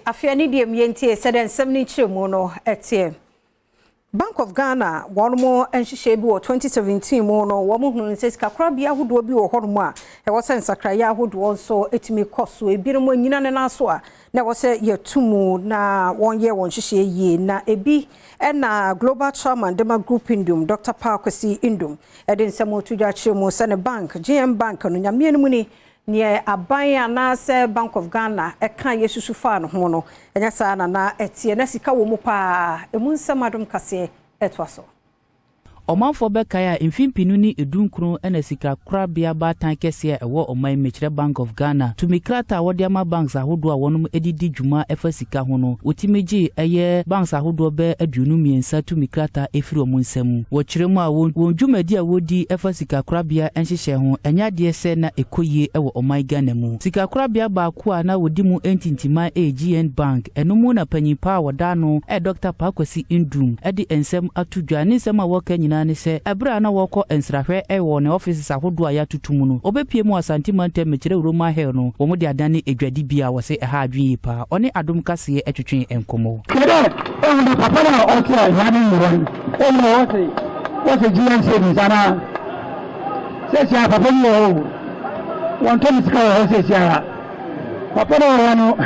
Afiani di mienti seden 70 mono etie. Bank of Ghana one more enhihye bi 2017 mono wo mu hunu se kakra bia hodo bi wo hormo a e wo sensa kraya hodo nso etimi koso ebirim nyina ne naso a na wo se yetumu na wonye won hihye yie na ebi na global chairman dema group indum Dr. Kasee indum edin semotudwa chemu se ne bank GM bank no nyame mu ni near Abaya na se Bank of Ghana eka yesusu fa no ho no enya sa na etie na sika wo mu pa emu nsem Kasee etwaso Omanfo bekaya mfimpinu ni edunkru ena sika krabia batan kese ewo oman mechire Bank of Ghana to mikrata wodiama banks ahodo a wonum edidi dwuma efa sika ho no otimeji eye banks ahodo be aduonu miensa to mikrata efiri omunsam wo kiremu a won dwumadi a wodi efa sika krabia enhihye ho enya de se na ekoyie ewo oman Ghana mu sika krabia ba ko a na wodi mu entintima AGN Bank enomu na panyipa woda no Dr. Kasee indum edi ensem atudwa ne nsem a woka ni se ebra na woko ensrahwe ewo ne offices ahodo a yatutumu no obepie mu asantimante mekire Roma Hill no wo de adane edwadi bia wo se eha adwen pa one Adom Kasee etwetwen enkomo kede ehun papa na oti a yani yiron wo se GNC ni sana se sia papa ni o won to ni sika wo se sia papa na wo no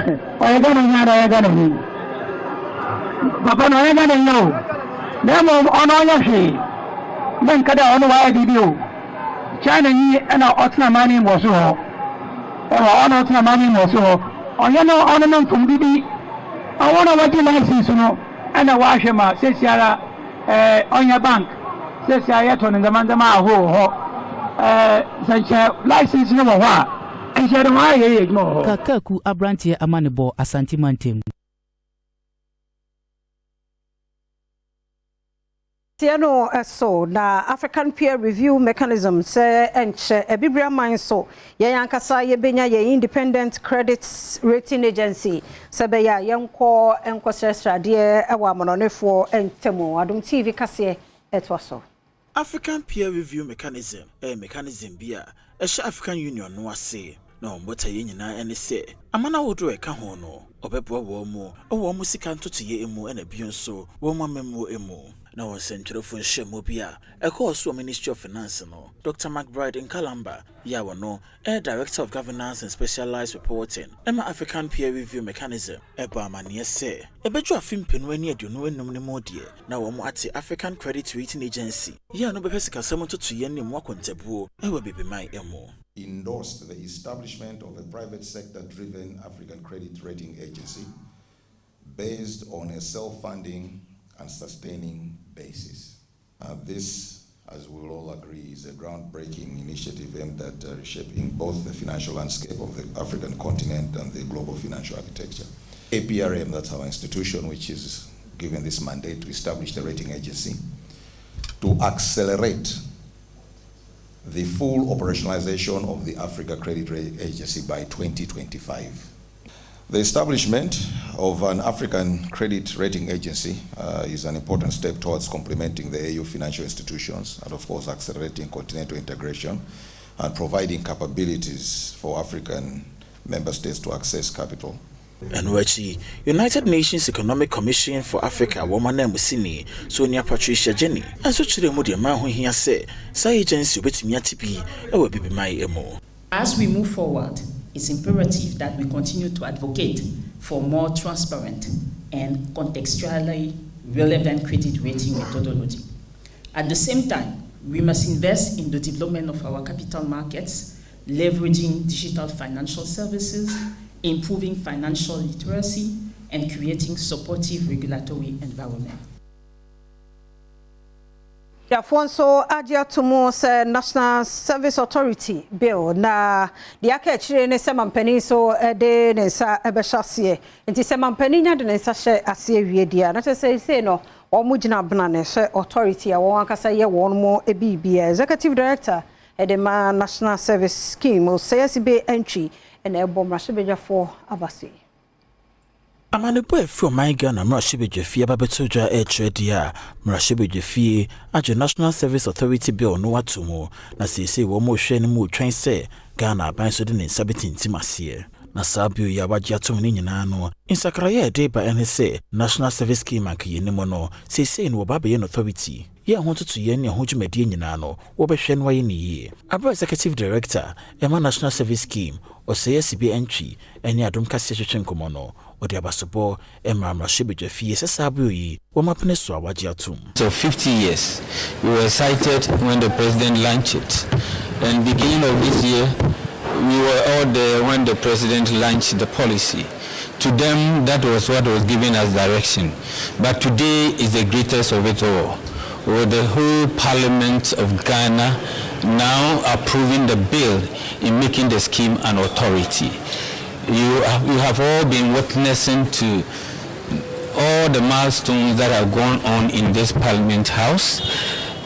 o ye gana nyara ye gana ni papa na ye gana yo nemo ono yashi men kada ono wa video China ni ana otna mani moso ono otna mani moso oyano ono non fumbibi awona wadi license no ana wa hwema sesiara onya bank sesiara to ndamandama ho sanche license no ho a enjere wa ye no kakaku abrantie amanebo asantimantem Tiano so na African peer review mechanism se enche ebibria man so ye yankasa ye benya ye independent credit rating agency se be ya yenko enkosresrade ewa amononefo entemu AdomTV Kasee etwaso African peer review mechanism mechanism bia African Union no ase na ombota ye nyina ene se amana wodo eka ho no obebo wo mu sika ntotoye emu ena bi nso wo mu amemo emu na won sentrofo nhwemo bia ekoso Ministry of Finance no Dr. McBride in Kalamba ya wono Director of Governance and Specialized Reporting Emma African Peer Review Mechanism eba amane se ebeju afimpenu ani aduonu enum ne modie na wo mu ate African Credit Rating Agency ya no bepesika samo totoye ne mu akontabuo ewa bebeman emu endorsed the establishment of a private sector-driven African credit rating agency based on a self-funding and sustaining basis. This, as we will all agree, is a groundbreaking initiative aimed at reshaping both the financial landscape of the African continent and the global financial architecture. APRM, that's our institution, which is given this mandate to establish the rating agency to accelerate the full operationalization of the Africa Credit Rating Agency by 2025. The establishment of an African Credit Rating Agency is an important step towards complementing the AU financial institutions and, of course, accelerating continental integration and providing capabilities for African member states to access capital. And wachi United Nations Economic Commission for Africa woman Musini Sonia Patricia Jenny and so chire mu de ma ho hia se say agency obetimi atibi e wo bibi mai emo. As we move forward, it's imperative that we continue to advocate for more transparent and contextually relevant credit rating methodology. At the same time, we must invest in the development of our capital markets, leveraging digital financial services, improving financial literacy, and creating supportive regulatory environment. Yafonso adia tumo se National Service Authority bill na diaka chire ne semampani so de ne sa ebehyasie nti semampani nya de ne sa hye ase awie dia na say no omo gina bna ne se authority a won akasa ye won mo ebibia executive director edema National Service Scheme o say sibe entry and ebo mrashebejafo abase Amanepo efi oman Ghana mrashebejafie ababetodwa dia mrashebejafie ajo National Service Authority bill no watomo na sese wo mo hwe ne mu twen se Ghana ban so de ne sabetintim ase na sabio ya wagye atom ne nyinaa no insakraye de ba ene se national service scheme akaye ne mo no sesei no ba be authority ye ho tutu ye ne ho dwumadie nyinaa no wo be hwe no aye ne yie aba executive director ema national service scheme oseye sibi entry ene Adom Kasee hwehwenkomo no odi abasobo emamra shebedwa fie se sabio yi wo mapene so awagye atom. So 50 years we were cited when the president launched it, and beginning of this year we were all there when the president launched the policy. To them, that was what was given as direction. But today is the greatest of it all, with the whole Parliament of Ghana now approving the bill in making the scheme an authority. You have all been witnessing to all the milestones that have gone on in this Parliament House.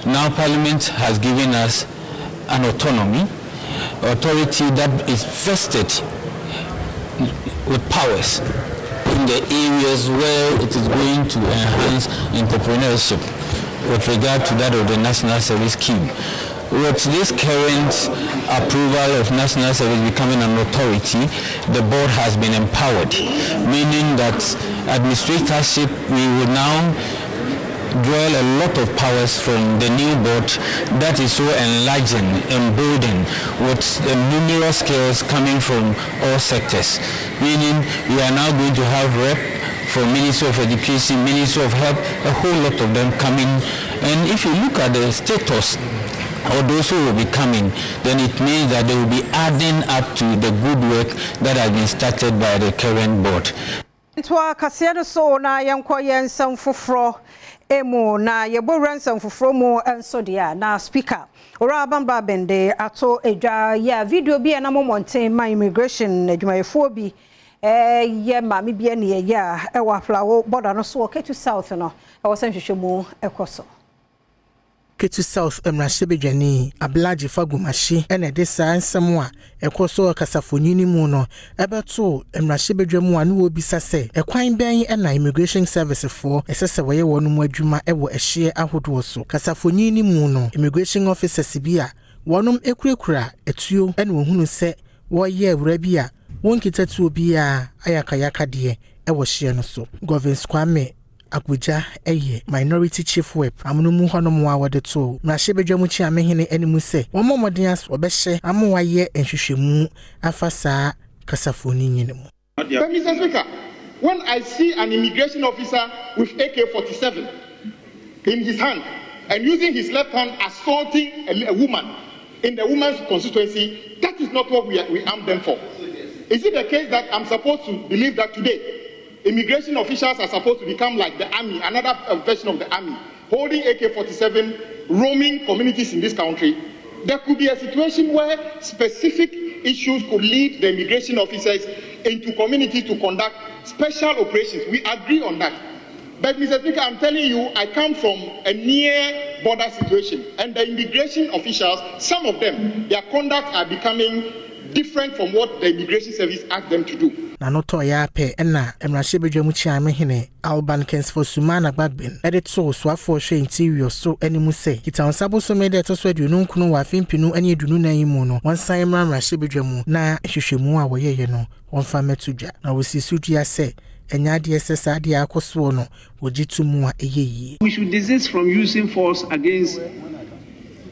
Now Parliament has given us an authority that is vested with powers in the areas where it is going to enhance entrepreneurship with regard to that of the National Service Scheme. With this current approval of National Service becoming an authority, the board has been empowered, meaning that administratorship, we will now draw a lot of powers from the new board that is so enlarging, emboldened with the numerous skills coming from all sectors. Meaning we are now going to have rep for Ministry of Education, Ministry of Health, a whole lot of them coming. And if you look at the status or those who will be coming, then it means that they will be adding up to the good work that has been started by the current board. Ntwa Kasee so na yankwa yensam foforo emu na yebo ransom foforo mu enso dia na speaker ora bamba bende ato edwa ya video bi na momonten my immigration adwumayefo bi ye mami bi ne ya e wa flawo border no so Ketu South no e wosan hwehwemu ekoso Ketu South emrashebedwani ablaji fagumashi ene de sansem a ekoso kasafonyini mu no ebeto emrashebedwamu anu obi sase ekwan ben ena immigration service for esese woye wonu mu adwuma ewo ehye ahodo so kasafonyini mu no immigration officers bia wonum ekurekura etuo ene wohunu se woye awura bia wonkita tuo bia ayakayaka de ewo hye no so governance kwame Abuja eye minority chief whip amunumu honomu awode to mrashebedwamu chi amehene animu se womomodin as obehye amowaye enhwehwemu afasa kasafoni nyinemu. Mr. Speaker, when I see an immigration officer with AK-47 in his hand and using his left hand assaulting a woman in the woman's constituency, that is not what we arm them for. Is it the case that I'm supposed to believe that today immigration officials are supposed to become like the army, another version of the army, holding AK-47, roaming communities in this country? There could be a situation where specific issues could lead the immigration officers into communities to conduct special operations. We agree on that. But Mr. Speaker, I'm telling you, I come from a near border situation, and the immigration officials, some of them, their conduct are becoming different from what the immigration service asked them to do. Nanoto ya pe ena emrashebedwamu chi amehene Alban Kensfo Sumana Bagbin edito so afo hwe interior so animu se kitawonsabo so mede to so aduonu nkunu wa fimpinu ane adunu nan yimu no wonsan emrashebedwamu na hwehwemu a woyeye no wonfa metudwa na wosisudua se enyade esesa ade akoso no wogitumu a eyeyi. We should desist from using force against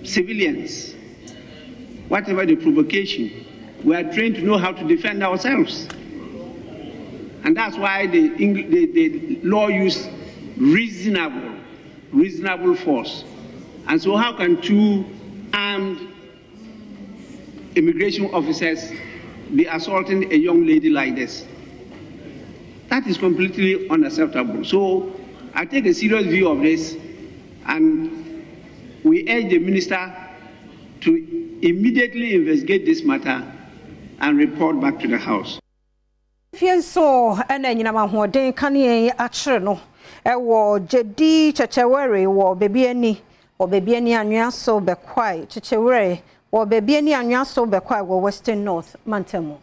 civilians, whatever the provocation. We are trained to know how to defend ourselves. And that's why the law used reasonable force. And so how can two armed immigration officers be assaulting a young lady like this? That is completely unacceptable. So I take a serious view of this, and we urge the minister to immediately investigate this matter and report back to the House. Fienso ena nyina mahoden kane akire no ewo jedi chechewere wo bebiani anwa so bekwai chechewere wo bebiani anwa so bekwai wo Western North Mantemu.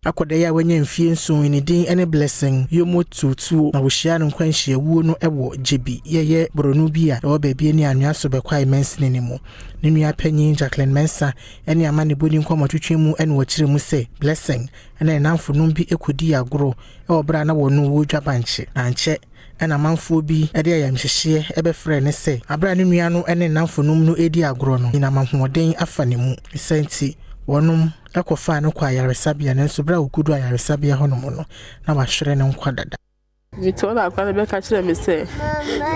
akoda ya wanya mfie nso ni din ene blessing yomo tutu na wo hia no kwanhia wuo no ewo jebi yeye bronu bi a wo baabi ani anwa so bekwa imensine ni mu ne nua panyin Jacqueline Mensa ene amane boni nkomotwetwe mu ene wo kire mu se blessing ene namfo no bi ekodi agoro e obra na wo no wo dwabanche anche ena manfo bi ede ayamhyehye ebefre ne se abra ne nua no ene namfo no no edi agoro no ina mahoden afa ne mu isanti wonum akofa no kwa yaresabia ne nso bra okudu ayaresabia honom no na wahwere ne nkwa dada Mito na akwa be ka kire me se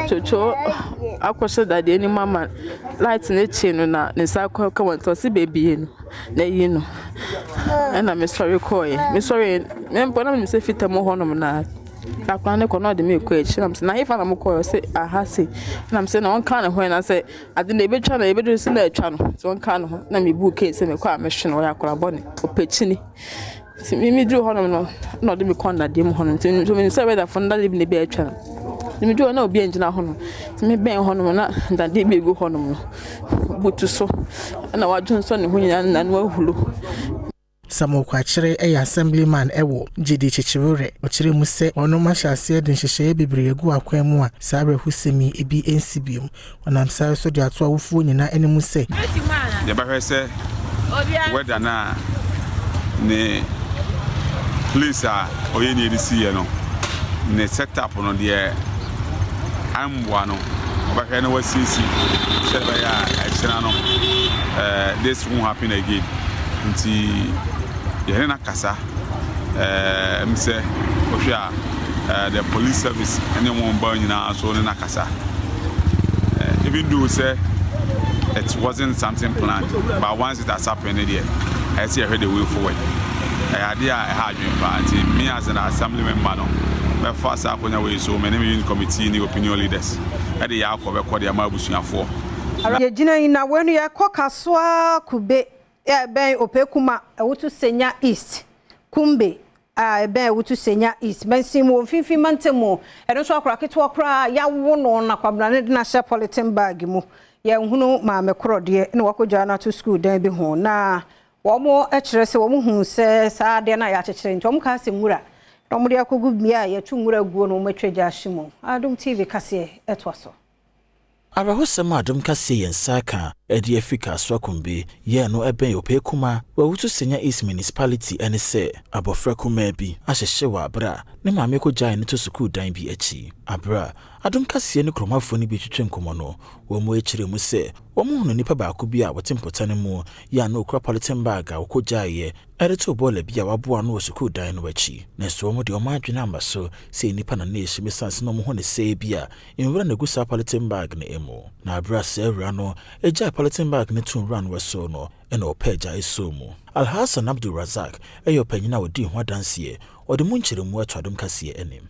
chocho akwose dade ni mama light ne chi no na ne sa akwa ka wonto se baby no na yi no na me sorry koye me sorry me mpona me se fitamo honom na akwa ne kono de me ko echi na na ifa na mo koyo se aha se na se na won kan ne ho na se ade na ebetwa na ebedu se na etwa no so won kan ho na me bu ke se me kwa me hwe no ya kora bone opechini mi dru honom no de me konda de mo honom so me se weda fonda live ne be etwa no me dru na obi enjina honom me ben honom na ndade be gu honom no butu so na wadun so ne ho nyina na no ahulu Samo kwa chire assemblyman ewo jidi chichirure ochire mu se ono mahyiase de nhyehyeye bebree gu akwan mu a sabre husemi ebi ensibium onam sai so de ato awufu nyina ene mu se de ba hwese weda na ne police a oye ni edisi ye no ne setup no de amwa no ba hwe na wasisi se ba ya achira no this won't happen again nti yene na kasa mse ohia the police service ene won ba nyina so ne na kasa even though say it wasn't something planned but once it has happened there I see the way forward I idea I had you me as an assembly member no me fast up on way so many unit committee ni opinion leaders e dey yakọ be the amabusuafo ye gina ina wenu ya Kasoa kube ben opekuma wutu senya east kumbe ben wutu senya east mensimu mfimfi mantemo eno so akora keto akora ya wono na kwabra ne na sha politin bag mu ya hunu ma mekoro de ne wakoja na to school dan bi ho na wo mo ekire se wo mo hu se sa de na ya chekire ntom ka se mura no mo de akogu bia ya tu mura guo no metweja ahimo AdomTV Kasee etwaso Arahosema Adom Kasee yensaka edi Africa swakumbe ye no eben opekuma wawutu senya East Municipality ene se abofra kuma bi ahyehye wa abra ne maame ko gyan ne to school dan bi achi abra Adom Kasee ne kromafo ne bi twetwe nkomo no wo mo ekire mu se wo mo hunu nipa ba ko bi a wotimpotane mu ya no okra politin bag a ko gyaye ereto bola bi a waboa no school dan no achi na so mo de o ma adwena amba so se nipa na na ehime sanse no mo ho ne se bi a enwura na gusa politin bag ne emo na abra se ewura no eja politin bag ne tun run weso no ena opeja esomu Alhassan Abdul Razak eyo panyina odi ho danse odi munchire mu ato Adom Kasee enim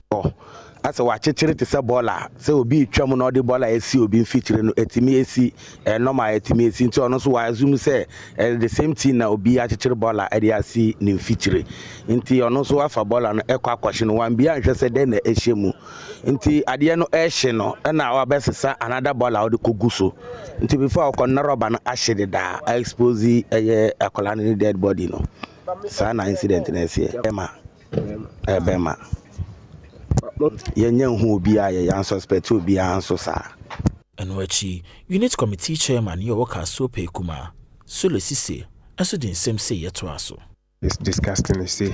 asa wa chechire te se bola se obi twam no de bola esi obi mfichire no etimi esi normal etimi esi nti ono so wa assume se the same thing na obi a chechire bola ade asi ne mfichire nti ono so afa bola no ekwa akwahye no wan bia nhwe se de na ehyemu nti ade no ehye no na wa besesa another bola ode koguso nti before akonna roba no ahye de da expose akola ne dead body no sa na incident na esi bema yenye hu obi a ye suspect obi a anso sa enwachi unit committee chairman yo Kasoa Pekuma Solo Sise aso din sem say yeto aso. It's disgusting to say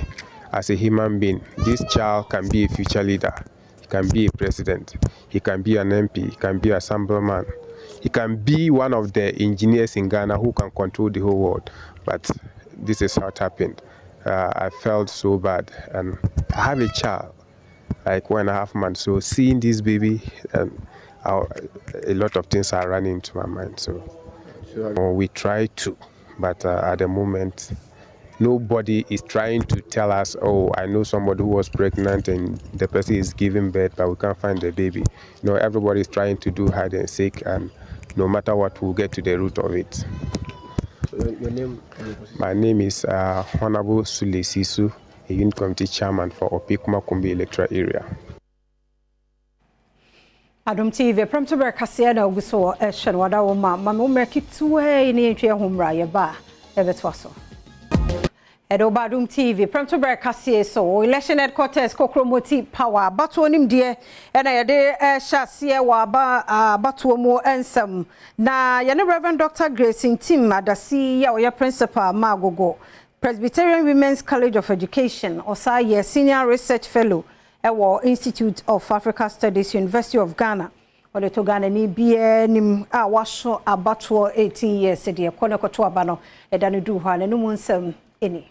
as a human being this child can be a future leader, he can be a president, he can be an MP, he can be a assemblyman, he can be one of the engineers in Ghana who can control the whole world, but this is how it happened. I felt so bad and I have a child like 1.5 months. So seeing this baby, a lot of things are running into my mind. So we try to, but at the moment, nobody is trying to tell us, oh, I know somebody who was pregnant and the person is giving birth, but we can't find the baby. You know, everybody is trying to do hide and seek, and no matter what, we'll get to the root of it. Your name? My name is Honorable Sule Sisu, a unit committee chairman for Opekuma Kumbi electoral area. AdomTV Premtobre Kasee na oguso ehwe wada wo ma mo merkitu e ni entwe homra ye ba ebetwaso AdomTV Premtobre Kasee so election headquarters kokromoti power batu nim de na yede hyase wa ba batu mu ensam na ye Reverend Dr. Grace Tim Adasi ya oya principal Magogo Presbyterian Women's College of Education osa ye senior research fellow ewo Institute of African Studies University of Ghana ole to Ghana ni bie nim a washo abatu 18 years de kone koto abano edane du hwa na numu nsam eni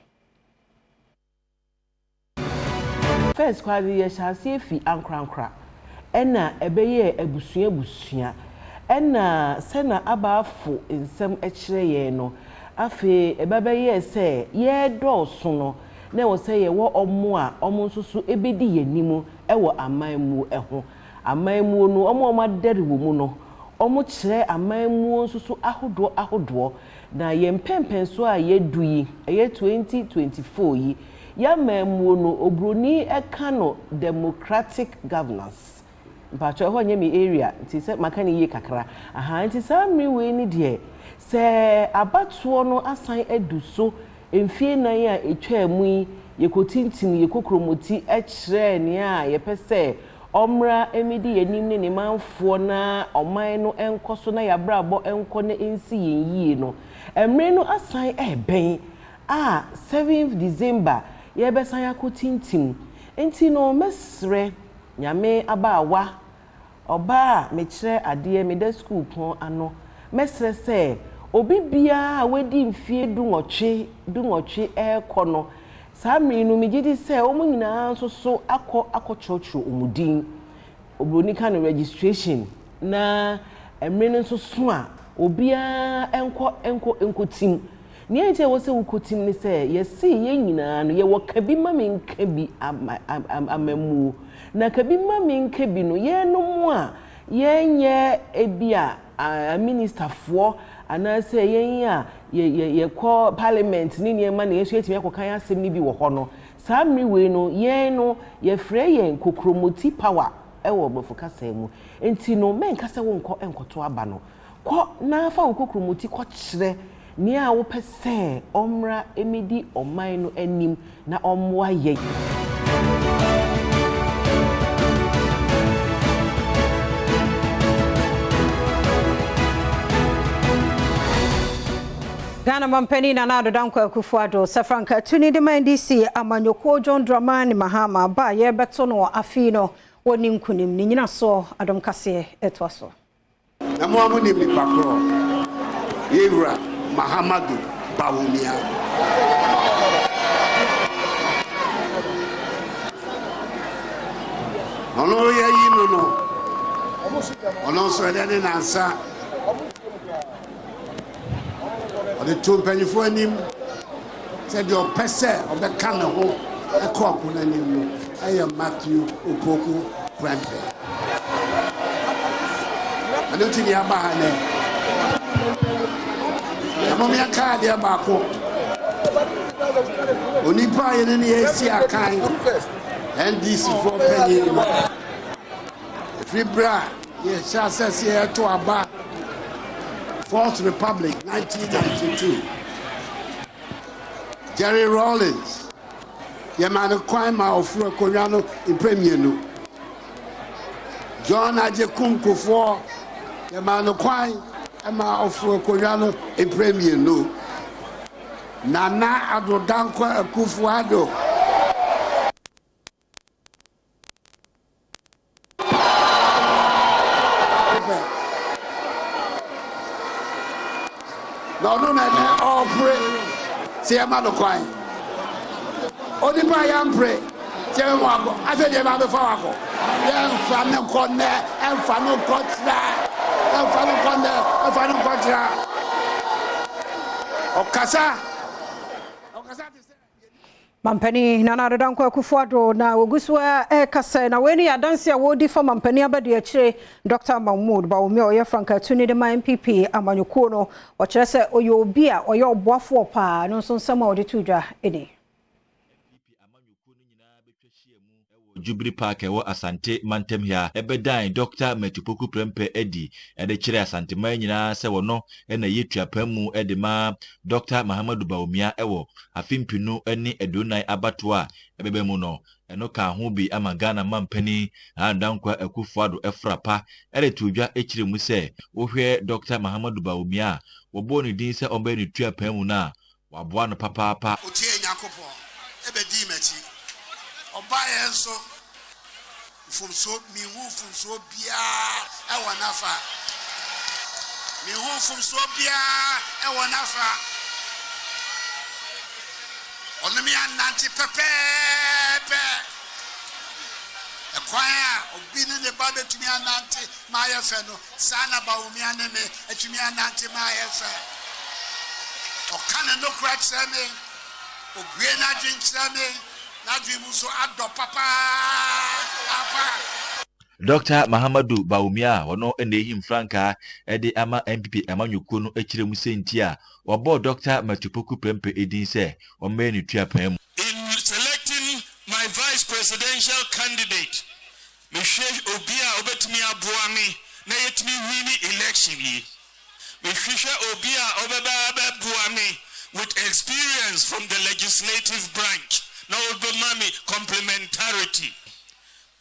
first kwadi ye hyase fi ankrankra ena ebeye abusua ena sena abafo nsem ekire ye no afi ebebeye se ye doso no na wo se ye wo omo a omo nsusu ebedi yanimu ewo amanmu eho amanmu no omo madere wo mu no omo kire amanmu nsusu ahodo na ye mpempen so a ye duyi eye 2024 yi ya mamu no obroni eka no democratic governance mpacho ho nyemi area nti se makani ye kakra aha nti samri we ni de se abatuo no asan eduso emfie nan a etwa mu ye kotintim ye kokromoti ekire ne a ye pese omra emidi yanim ne manfo na oman no enkoso na ya brabo enko na ensi yie no emre no asan eben 7th December ye besan yakotintim enti no mesre nyame abawa oba mekire ade meda school pon ano mesre se obi bia wedi mfie dunwotwe ekono samri no megidi se omo nyina so akọ trotro omudin obroni kan registration na emre no so a obia enko tim ni ente wo se wukotim ni se yesi ye nyina no ye wo kabi mamenka bi amamu na kabi mamenka bi no ye no mu a ye nye ebia minister fo ana se ye ya ye call parliament ni niema na yesu etimi akokan asem ni bi wo ho no samri we no ye frɛ ye kokromoti power ewo bofo Kasee mu enti no menka se wo enkoto aba no ko na fa wo kokromoti ko kyerɛ ni a wo pese omra emidi oman no anim na omwa ye Ghana mampeni na nado danko akufuado safranka tuni de mandisi amanyoko John Dramani Mahama ba ye beto no afino woni nkunim ni nyina so Adom Kasee etwaso na mo amu ni pakro yewra Mahamadu Bawumia ono ye yino no ono so de ne nansa the two pennyfo anim said your pese of the can ho e ko ko nanim no I Matthew Opoku Premtobre I don't think you are bahane Amomia card ya bako Onipa ye ne esi akan NDC for penny Fibra ye sha sese ye to aba Fourth Republic 1992 Jerry Rawlings ye man kwan ma ofuro konwa no premier no John Ajekum Kofo ye man kwan ma ofuro konwa no premier no Nana Adodanko Akufo-Addo no na all pray say am no kwai odi pa yam pray say mo ago afi dey ma be fa wako ya fa ne ko ne en fa no kontra en fa no konne en fa no kontra okasa Mampani na nado danko akufuado na oguswa Kasee na weni ya dansi ya wodi for mampani abadi ya chire Dr. Mahmoud Bawumia oye franka tuni de ma MPP amanyoko no wakire se oye obi a oye oboafo pa no so nsama odi tuja eni Jubilee Park ewo Asante Mantem hia ebedan Dr. Metupoku Prempe edi ede kire Asante man nyina se wono na yetuapamu ede ma Dr. Mahamadu Baumia ewo afimpinu eni edonai abatoa ebebemu no eno ka ho bi amagana mampani andankwa Akufuado efrapa ede tudwa ekire mu se wohwe Dr. Mahamadu Baumia wobo ni din se ombe ni tuapamu na waboa no papa otie nyakopo ebedi machi obaye nso fumso mihu fumso bia ewo nafa mihu fumso bia ewo nafa onimi ananti pepe ekwaya obine ne babe tumi ananti mayefe no sana Baumia ne me etumi ananti mayefe okane no kra tsame ogwe na dwin tsame na dwin so ado papa apa Dr. Mahamadu Baumia wono ene him franka ede ama MPP amanyuko no ekire mu sentia obo Dr. Metupoku Prempe edin se o meni tuapam. In selecting my vice presidential candidate me hwe obia obetumi aboa me na yetumi win election yi me hwe obia obeba boa me with experience from the legislative branch na obemami complementarity.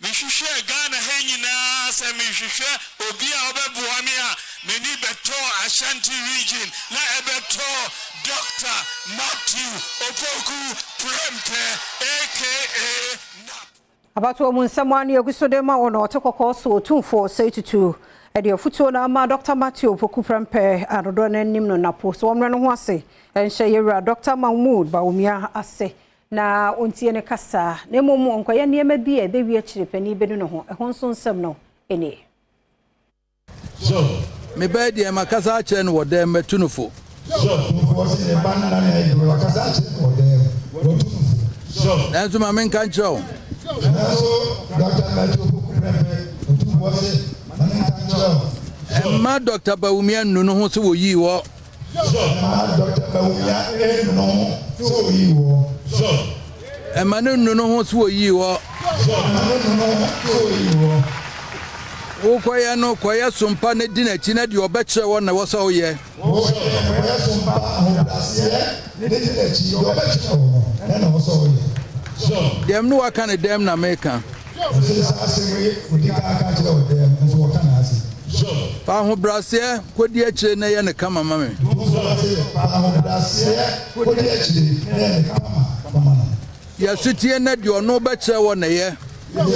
Mishushe Ghana henyina se mishushe obia obeboa me a meni beto Ashanti region na ebeto Dr. Matthew Opoku Prempe aka Napo. Abatu omunsamwani yagusodema ono otokoko so otumfo seitutu ede ofuto na ama Dr. Matthew Opoku Prempe arodo na nim no Napo so omre no ho ase enhye yewura Dr. Mahmoud Baumia ase na ontie ne kasa na momo onkoye niema bi e dewi akire pani bedu no ho ehon so nsem no ene so me be de makasa akire no wode metunufo so was in the banana na e makasa akire no wode so na so ma men kan chiro so Dr. Matthew Prempe otu was man kan chiro ma Dr. Baumia nunu ho so wo yi wo so ma Dr. Baumia no so yi wo so emanu no ho so yi wo so emanu no so yi wo koya no koya sumpa ne dinachi na de obekere wo na wo so ye koya sumpa ho dasie ne dinachi de obekere wo na wo so ye so dem no waka ne dem na meka so asemi udika aka kire wo dem nso wo kana ase so pa ho brasie kodi akire na ye ne kama mame pa ho brasie kodi akire na ye ne kama ya sutie na de ono ba kire wo na ye ono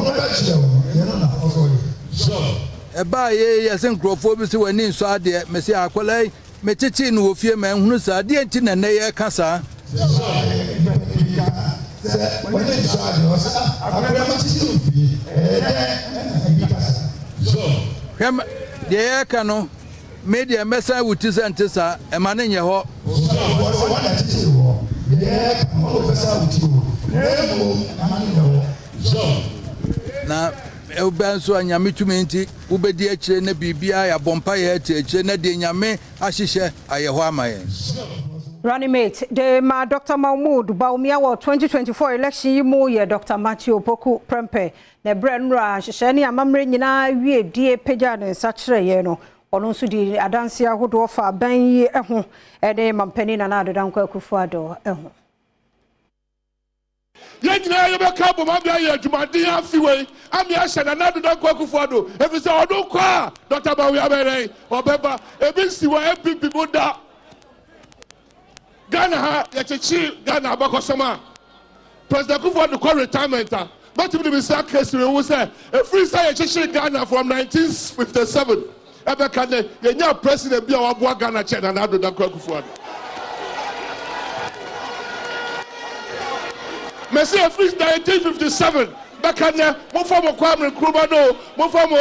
ba kire wo ye no na oso ye so e ba ye ya sen krofo bi se wani nso ade me se akwalai me chichi no ofie ma hunu sa ade nti na na ye kasa wani nso ade o sa akwalai ma chichi no ofie so kem de ye ka no media mesa wuti sentisa e ma ne nye ho na eubanso anyame tumi nti ubedi akire na bibia ya bompa ya akire na de nyame ahihye ayeho amaye running mate de ma Dr. Mahmoud Baumia wo 2024 election yi mu ye Dr. Matthew Opoku Prempe na brenra ahihye ne amamre nyina wie die pagya ne sachire ye no ono nso di adanse ahodo fa ban yi eho ede mampani na adodankwa Akufuado eho yenya ye be ka boma bia ye adwumaden afiwe ami ahye na adodankwa Akufuado efise odo kwa Dr. Baumia bere obeba ebi siwa ebibi boda Ghana ha ye chechi Ghana abakosoma President Akufuado call retirement but to be sack Kasee we say a free say ye chechi Ghana from 1957 ebe kane yenya president bia wabo Ghana che na adodankwa Akufuado Messi a free 1957 bakane mo form Kwame Nkrumah no mo form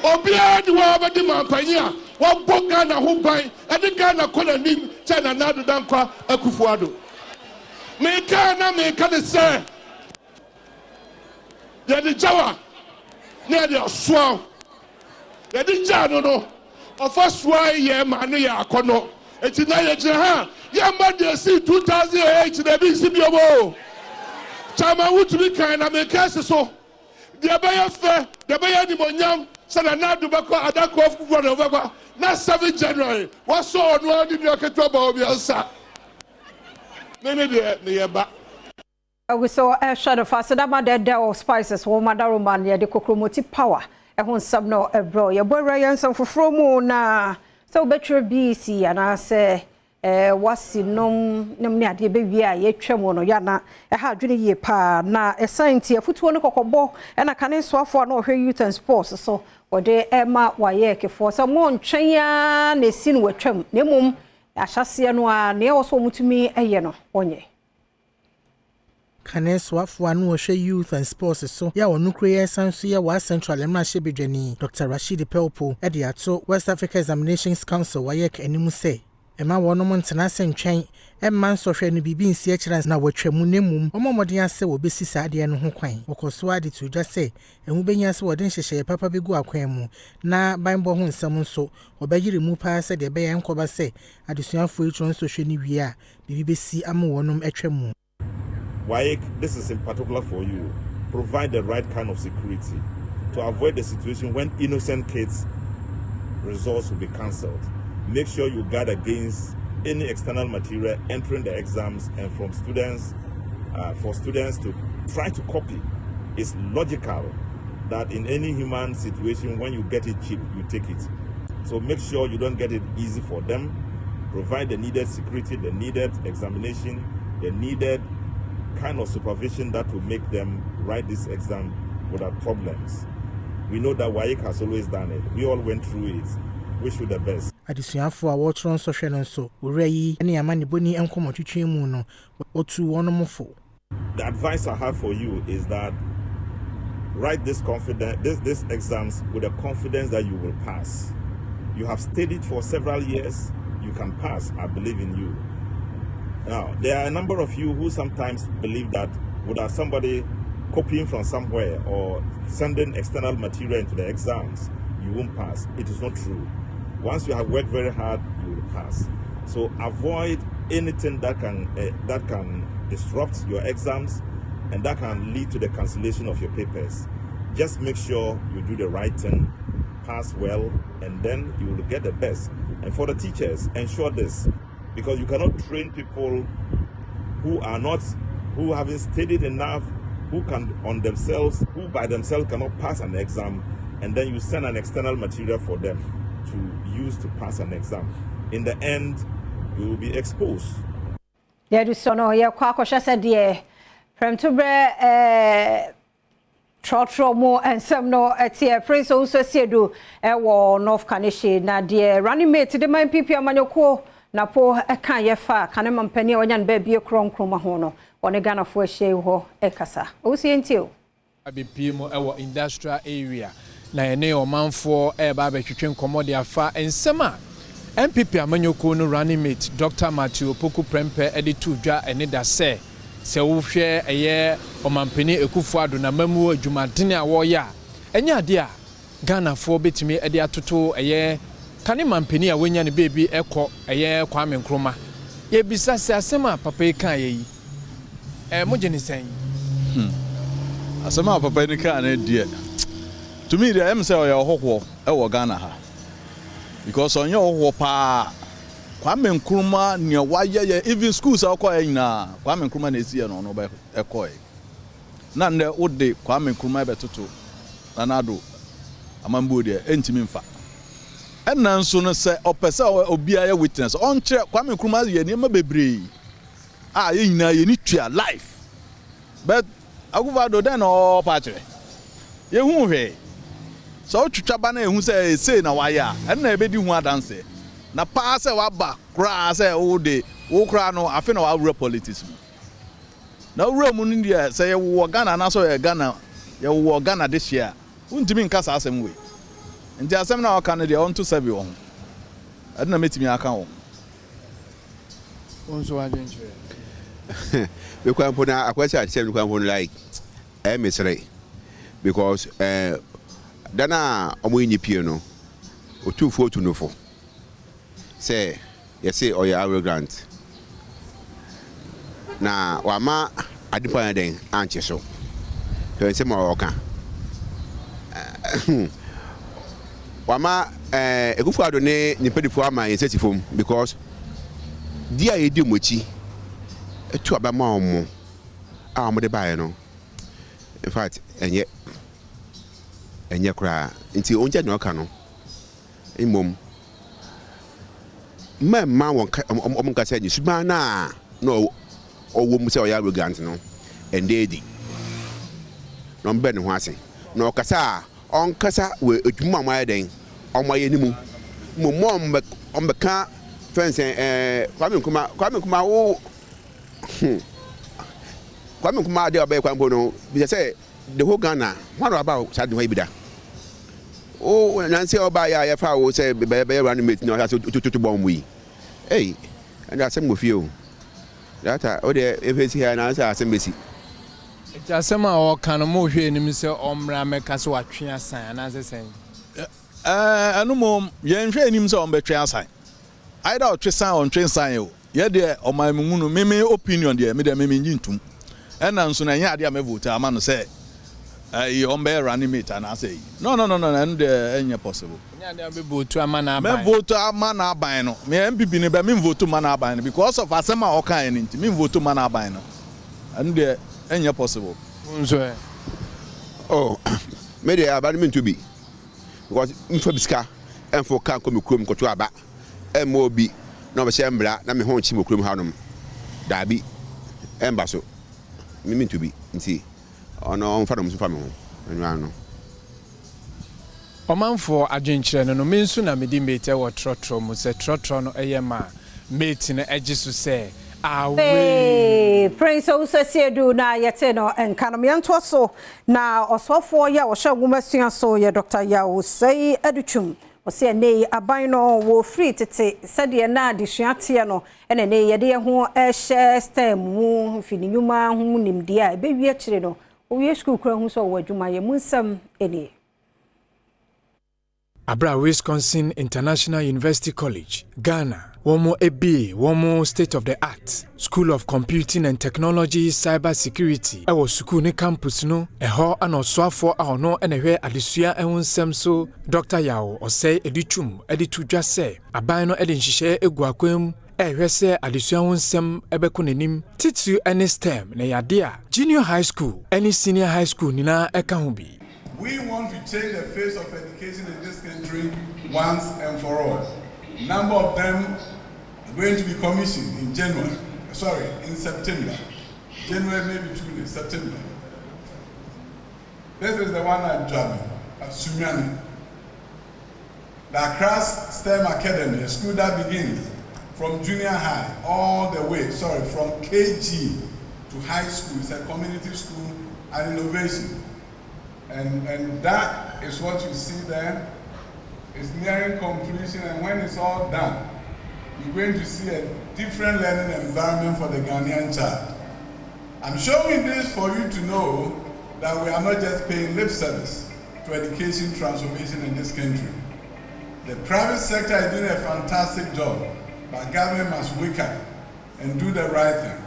obia di wa ba di mampanya wabo Ghana ho ban ade Ghana kola nim che na adodankwa Akufuado me ka de say ye di jawa ne de oswa ye di jano no ofaswa ye ma no ya akono eti na ye jira ha ye ma de si 2008 na bi si bi obo Chama wutumi kan na me kase so. The abaya fe, the abaya ni monyam, sana na do bako adako of brother bako. Na 7 January. What so no di aketo ba obi ansa. Nene de ne ba. We saw a shadow fast that my dead of spices wo madaroman ye de kokromoti power. E hon sab no e bro. Ye boy Ryan some for na. So better BC and I say wasi nom ne ade be wi a ye twem no ya na e ha adwene ye pa na e science afutuo no kokobo e na kane soafo na ohwe youth and sports so wode ema WAEC for so mo ntwen ya na esi no watwam na mum ahyase no a na e wo so mutumi eye no onye kane soafo anu ohwe youth and sports so ya wonu kure sanso ya wa central emrahye bedwani Dr. Rashid Pelpo e de ato West Africa Examinations Council WAEC animu say Emma wono montena sentwen emma nsohwe no bibi nsi akira na watwamu nemum omomodin ase wo besi saade no ho kwan okoso ade tudwa se ehu benya se wodin hyehye papa begu akwan mu na banbo ho nsam nso obagire mu pa se de be yenkoba se adesuafo etro nsohwe ni wie a bibi besi am wonom atwamu. WAEC, this is in particular for you. Provide the right kind of security to avoid the situation when innocent kids' results will be cancelled. Make sure you guard against any external material entering the exams and from students, for students to try to copy. It's logical that in any human situation, when you get it cheap, you take it. So make sure you don't get it easy for them. Provide the needed security, the needed examination, the needed kind of supervision that will make them write this exam without problems. We know that WAEC has always done it. We all went through it. Wish you the best. Adesuafo a wotron so hwe no so owurayi ene amane boni enkomotwetwe mu no otu wonomfo. The advice I have for you is that write this exams with the confidence that you will pass. You have studied for several years, you can pass. I believe in you. Now, there are a number of you who sometimes believe that without somebody copying from somewhere or sending external material into the exams, you won't pass. It is not true. Once you have worked very hard, you will pass. So avoid anything that can disrupt your exams and that can lead to the cancellation of your papers. Just make sure you do the right thing, pass well, and then you will get the best. And for the teachers, ensure this, because you cannot train people who haven't studied enough, who by themselves cannot pass an exam, and then you send an external material for them to use to pass an exam. In the end, you will be exposed. Yeah, do so no. Yeah, Kwakosha said yeah. Premtobre trotro mo and some no etie prince also said do North Kasee na dear running mate the man people amanyoko Napo kan ye fa kan man pani onyan ba bie kronkron ho no one Ghana fo hye ho ekasa o si entio abepie mo ewo industrial area na ene omanfo ba betwetwe nkomo de afa ensem a MPP amanyoko no running mate Dr. Matthew Poku Prempe editu dwa ene da se wo hwe eye omampani ekufu ado na mamu adwumadene a wo ya enya ade a Ghana fo betimi ede atoto eye kane mampani a wonya ne baby ekọ eye Kwame Nkrumah ye bisa se asema papa e kan yi mo gene sen asema papa ni kan na die to me dey am say o ya ohokwo e wo Ghana ha because onye ohokwo pa Kwame Nkrumah ne waye even schools akọ nyina Kwame Nkrumah na esi ye no be ekọ na nde ode Kwame Nkrumah betoto na nado amambo de entimi mfa enna nso no se opese obia ya witness on kire Kwame Nkrumah ye ne mabebre ye nyina ye ni tua life but aguvado den o pa kire ye hu hwe so twitwa ba na ehu se na waya enna ebedi hu adanse na pa se wa ba kra se wo de wo kra no afi na wa wura politics na wura mu ni de se ye wo Ghana na so ye Ghana ye wo Ghana this year untimi nkasa asem we nti asem na waka ne de on to serve wo adna metimi aka wo onso agenture we kwa mpona akwasa atse we kwa mpona like misre because dana omoyini pie no otufu otunufo say oya arrogant na wama adipa den anche so to nse ma oka wama ekufu ado ne nipedifo ama yensetifom because dia yedi mochi etu abama omo a mo de bae no in fact enye kra nti onje na oka no imom ma won ka say suba na no owo mu say o ya arrogant no endedi no mbe ne ho ase no kasa on kasa we adwuma ma den on ma yenimu mo ka fence kwame kuma wo kwame kuma de obey kwambo no bi say the whole Ghana what about sad way bida oh nancy oba ya fa wo say be run mate no to bomb we hey and asem go feel that o de efesi here na say asem besi asem a o kan mo hwe enim say omra meka so atwe asan na say sen anu mom ye hwe enim say ombetwe asan either o twe san on twe san yo ye de o man mu no me opinion de me de me nyintum ena nso na nya ade a me vote ama no say on be running mate and I say no and any possible be vote amana aban me vote amana aban no me MPP ne be me vote amana aban because of asema o kan nti me vote amana aban no and any possible nso oh me dey about me to be because mfa biska enfo kan ko me krom ko to aba mob na be shembra na me ho nchi mo krom hanom dabi emba so me to be nti ono on fadom so fa me ho enwa no omanfo adwenkyere no me nso na medi mate wo trotro mu se trotro no eyema mate na egisu se Hey, Prince Osasiedu na yete no enkanam yanto so na osofo ya wo hwagumasuan so ye Dr. Yawo sei adutwum ose ne aban no wo free tete sade na adesuate no ene ne yede ho ehye stem mu fininyuma ho nimdia ebewie kire no owie school kura hu so wo adwuma ye munsam ene Abra Wisconsin International University College, Ghana. Womo EB, Womo State of the Art, School of Computing and Technology, Cyber Security. Ewo suku ne campus no, eho ano swafo a ono enehwe adesua ehonsem so Dr. Yawo osei edichum editudwa se aban no ede nhihye egu akwam ehwe se adesua honsem ebeko nenim titu ene STEM na yade a junior high school any senior high school nina eka ho bi. We want to change the face of education in this country once and for all. A number of them are going to be commissioned in September. January, maybe 2 days, September. This is the one at Jammeh, at Sumiani. The Accra STEM Academy, a school that begins from junior high all the way, from KG to high school. It's a community school and innovation. And that is what you see there. It's nearing completion, and when it's all done, you're going to see a different learning environment for the Ghanaian child. I'm showing this for you to know that we are not just paying lip service to education transformation in this country. The private sector is doing a fantastic job, but government must wake up and do the right thing.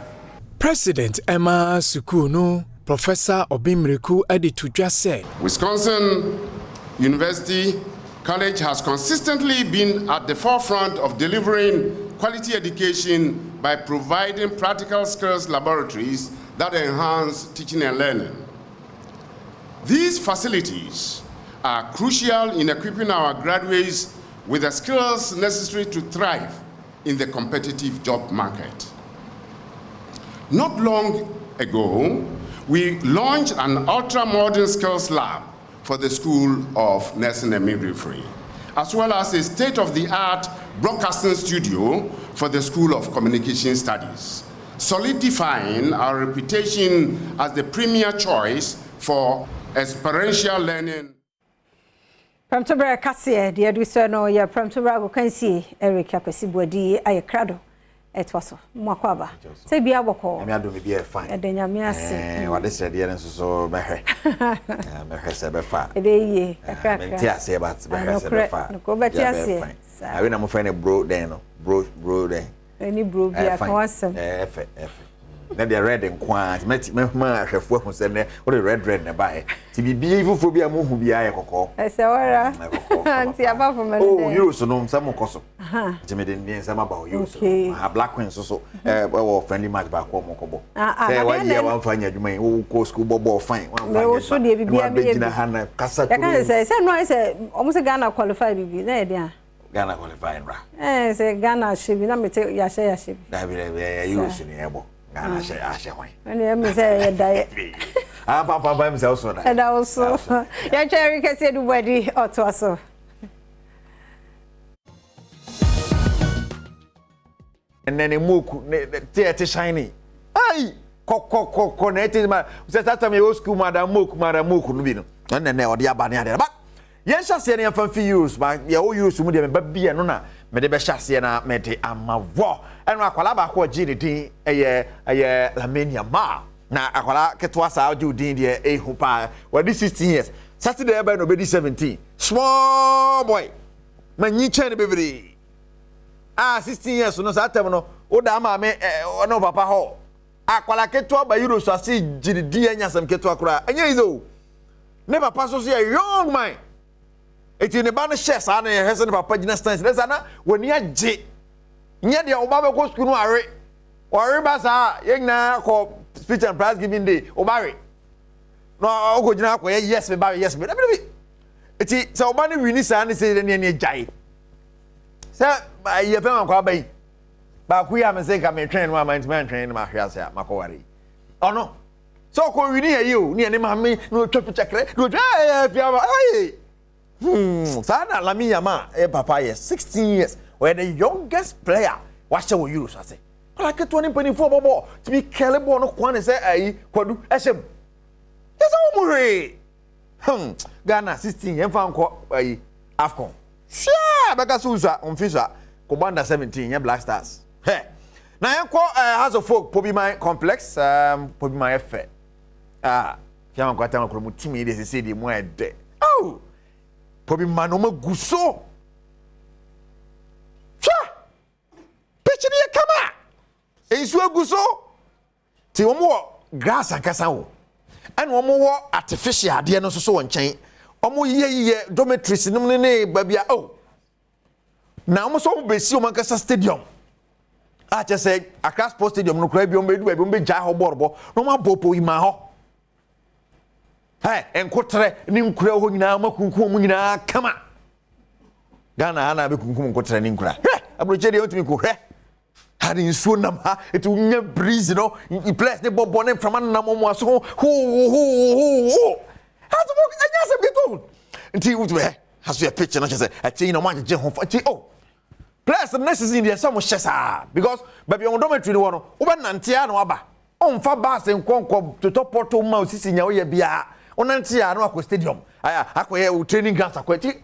President Emma Sukuno, Professor Obimriku Editudwa said, Wisconsin University College has consistently been at the forefront of delivering quality education by providing practical skills laboratories that enhance teaching and learning. These facilities are crucial in equipping our graduates with the skills necessary to thrive in the competitive job market. Not long ago, we launched an ultra-modern skills lab for the School of Nursing and Midwifery, as well as a state-of-the-art broadcasting studio for the School of Communication Studies, solidifying our reputation as the premier choice for experiential learning. Premtobre Kasee, the educator no ya Premtobre Kasee, Eric Kasee Bodi ayakrado. Etwaso mwakwaba se bia boko emi adom bia fine edenya mi ase wade sede ye nso so behwe behwe se befa edeye akaka menti ase bat behwe se befa ko beti ase awe na mo fa ne bro den no bro den any bro bia ka wasem efe na the red and quant met me hwefo hu se ne wo the red na bae ti bibia ifofo bia mo hu bia ye kokko ese wora anti aba for me oh euros no some koso ti me den den some about euros ha black queen so we friendly match ba ko mo kobo say wa ye wan fanya adwuma yi wo ko school bobo fine wan fanya me so de bibia me gina hana kasa ya kan say no say almost Ghana qualify bibi na e dia Ghana qualify ra say Ghana shibi na me te ya shibi da bi euros ni ebo Ghana she hwan ene me say ya dai papa me say also na and also ya cherry Kasee du body otoaso and then moku te shiny ai kokokoko na eti ma say that time you school madam moku no bi no and then odi aba ne ade ba yen hyase ne fan fi use ba ye o use mu de me ba bia no na me de be hyase na me de amavo eno akwala ba ko gi ne din eye lamenia ma na akwala ketwa sa odi din de ehu pa wadi 16 years Saturday ebe no be 17 small boy manyi chen bebere 16 years no sa tem no o da ma me no papa ho akwala ketwa ba euro so ase giri din anyasam ketwa kura anya izo ne papa so say young man eti ne ba no share sa na hese ne papa gina stance ne sa na woni age nya de o ba be ko school no are ba sa yegna ko speech and prize giving day o ba re no o go gina ko yes me ba yes me eti se o ba ne wini sa ne se ne jai se ye fe man kwa ba yi ba ku ya me se ka me train no ma man train ma hwe ase ma ko ware ono so ko wini ye o ne ne ma me no twa chakre no pia ba ai sana lami yama papa yes 16 years we the youngest player watch we Euros ase like 2024 bobo to be kelebo no kwan say ai kwadu esem yes o muri Ghana 16 yem fa nko ai AFCON sure baka suza onfisa ko banda 17 ya Black Stars he na yen ko House of Folk Pobi my complex Pobi my fe fiam ko atan ko mu timi de se de mu ede oh Pobi manoma guso sure pitch ni kama ensu aguso ti omo grass ankasa wo and omo wo artificial ade no so nchen omo ye dormitories nim ne babia oh na omo so besi omo ankasa stadium a che say Accra Sports Stadium no kra bi omo edu omo be ja ho borbo no ma bopo ima ho enkotre ni nkura ho nyina makunkum mu nyina kama Ghana ana be kunkum nkotre ni nkura abroche de otimi ko had in Sunam, it will never breeze, you know, you place the bob bonnet from Napo, so who has worked a bit old until you has your picture, not just a chain of money, oh, plus the necessary in the summer chessa because baby on dormitory one, Uban Nantiano Abba, on Fabas and Concord to top Porto Mouse in your Bia, on Nantiano Stadium. I training grounds are quite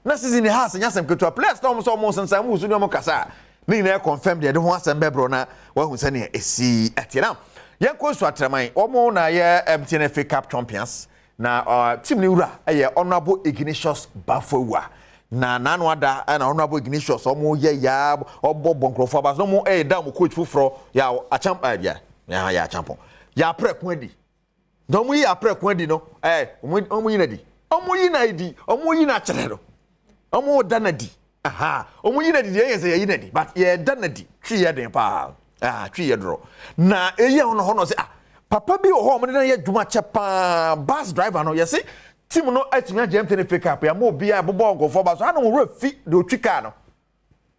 necessary in the house and yes, and go to a place almost and some Musuno Kasee. Ni na confirm de ho asem bebro na wa hu se ne esi atina ye koso atraman omo na ye MTN Cup champions na team ni wura ye honorable Ignatius Bafowa na nanu ada na honorable Ignatius omo ye ya obobon krofo ba so mo da mo coach fufro ya acham ya champion ya prekwadi no mo ya prekwadi no omo yi na di omo yi na chere no omo da na di omo yi na di ye say yi na di but ye da na di twi ye den pa twi ye dro na eye ho say papa bi ho mo na ye dwuma chepa bus driver no ye say team no atimi agem tene fake up ya mo bi a bobo ngofo ba so ana mo refi de otwi car no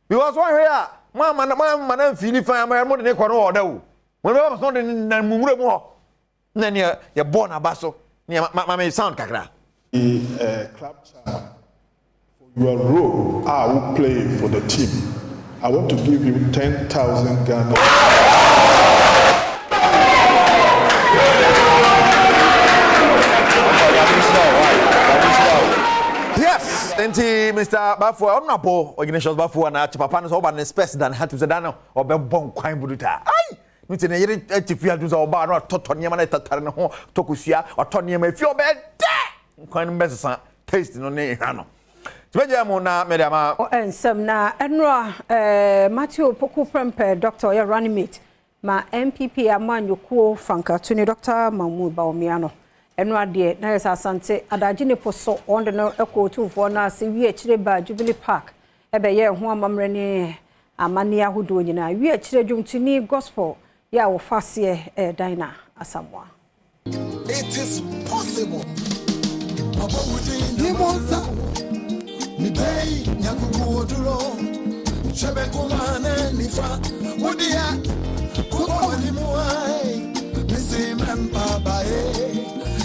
because one here mama na fili fa ma mo de ne ko no oda wo mo be so de na mumure mu ho na ne ye born abaso ne ma sound kakra club your role, I will play for the team. I want to give you 10,000 Ghana. Yes, enti Mr. Bafowa, Napo, Ignatius Bafowa na papa no so ba na space dan hat to dan o be bon kwan buduta. Ai! Nti na yere atifia do so ba no toto niam na tatare ne ho tokusua, oto niam afi o be de. Kwan mbesa taste no ne hwa no. Tbeja mo na medama ensem na enro Matthew Poku Prempe doctor ya running mate ma MPP amanyoko Franka Tuni Dr. Mahmoud Bawumiano eno ade na yesa asante adaji ne poso onde no ekotumfo na se wi akire ba Jubilee Park ebe ye ho amamre ne amane ahodo nyina wi akire dwumtuni gospel ya wo fase dina asamwa. It is possible. Midday, Yakuduro, Shabekumane, Nifa, Wodia, Kuanimuai, Missim and Babae,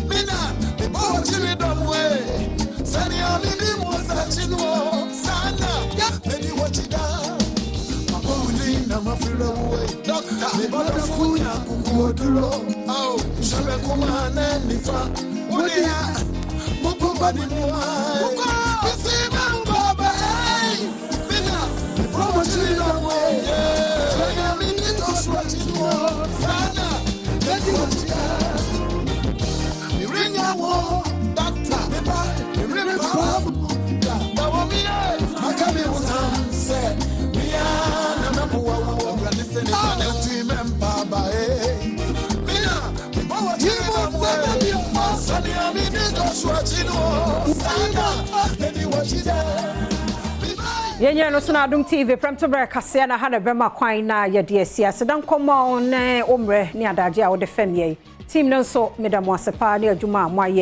Mina, the Bochili Domway, Sanya Midimo Sachino, Sana, then you watch it down. Mapulina, Mafilo, Doctor, the Botafuna, Kuduro, oh, Shabekumane, Nifa, Wodia. Body more, see my Baba, Mina, probably no way. I mean, it was what it was. Sana, let you ring your war, doctor, the ring I can't be what I said. We are number one, listening to him and Baba. Yenye no suna AdomTV Premtobre Kasee na hana bema kwan na yede asia sedan komo ne omre ne adaje a wo de fam ye team no so medamo asepa ne adwuma amaye